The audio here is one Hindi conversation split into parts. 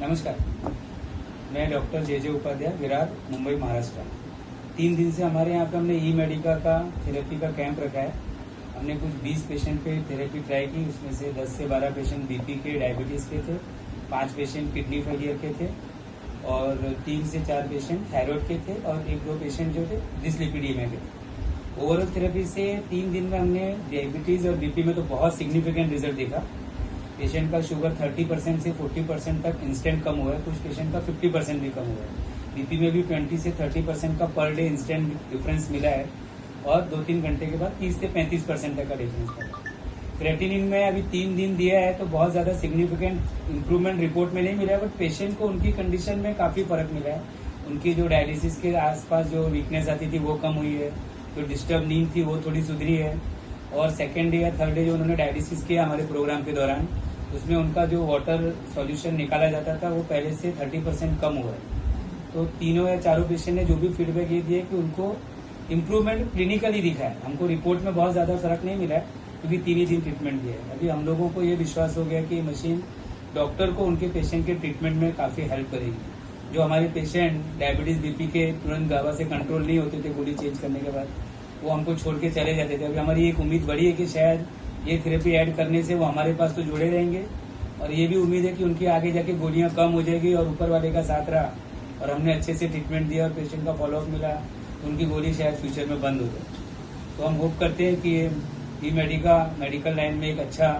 नमस्कार, मैं डॉक्टर जे उपाध्याय, विरार, मुंबई, महाराष्ट्र। 3 दिन से हमारे यहाँ पे हमने ई मेडिका का थेरेपी का कैंप रखा है। हमने कुछ 20 पेशेंट पे थेरेपी ट्राई की। उसमें से 10 से 12 पेशेंट बीपी के, डायबिटीज़ के थे, 5 पेशेंट किडनी फेलियर के थे और 3 से 4 पेशेंट थायराइड के थे और 1-2 पेशेंट जो थे डिसलिपिडीमिया के थे। ओवरऑल थेरेपी से 3 दिन में हमने डायबिटीज़ और बीपी में तो बहुत सिग्निफिकेंट रिजल्ट देखा। पेशेंट का शुगर 30% से 40% तक इंस्टेंट कम हुआ है, कुछ पेशेंट का 50% भी कम हुआ है। बीपी में भी 20 से 30% का पर डे इंस्टेंट डिफरेंस मिला है और 2-3 घंटे के बाद 30 से 35% तक का डिफरेंस मिला। क्रेटिनिन में अभी 3 दिन दिया है तो बहुत ज्यादा सिग्निफिकेंट इंप्रूवमेंट रिपोर्ट में नहीं मिला है, बट पेशेंट को उनकी कंडीशन में काफी फर्क मिला है। उनकी जो डायलिसिस के आसपास जो वीकनेस आती थी वो कम हुई है, जो डिस्टर्ब नींद थी वो थोड़ी सुधरी है और सेकेंड डे या थर्ड डे जो उन्होंने डायलिसिस किया हमारे प्रोग्राम के दौरान, उसमें उनका जो वाटर सॉल्यूशन निकाला जाता था वो पहले से 30% कम हुआ है। तो तीनों या चारों पेशेंट ने जो भी फीडबैक ये दिए कि उनको इम्प्रूवमेंट क्लिनिकली दिखा है। हमको रिपोर्ट में बहुत ज्यादा फर्क नहीं मिला है क्योंकि 3 ही दिन ट्रीटमेंट दिया है। अभी हम लोगों को ये विश्वास हो गया कि ये मशीन डॉक्टर को उनके पेशेंट के ट्रीटमेंट में काफी हेल्प करेगी। जो हमारे पेशेंट डायबिटीज बीपी के तुरंत दवा से कंट्रोल नहीं होते थे गोली चेंज करने के बाद, वो हमको छोड़ के चले जाते थे। अभी हमारी एक उम्मीद बढ़ी है कि शायद ये थेरेपी ऐड करने से वो हमारे पास तो जुड़े रहेंगे और ये भी उम्मीद है कि उनकी आगे जाके गोलियां कम हो जाएगी और ऊपर वाले का साथ रहा और हमने अच्छे से ट्रीटमेंट दिया और पेशेंट का फॉलोअप मिला तो उनकी गोली शायद फ्यूचर में बंद हो जाए। तो हम होप करते हैं कि ई मेडिका मेडिकल लाइन में एक अच्छा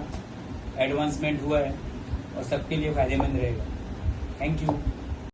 एडवांसमेंट हुआ है और सबके लिए फायदेमंद रहेगा। Thank you.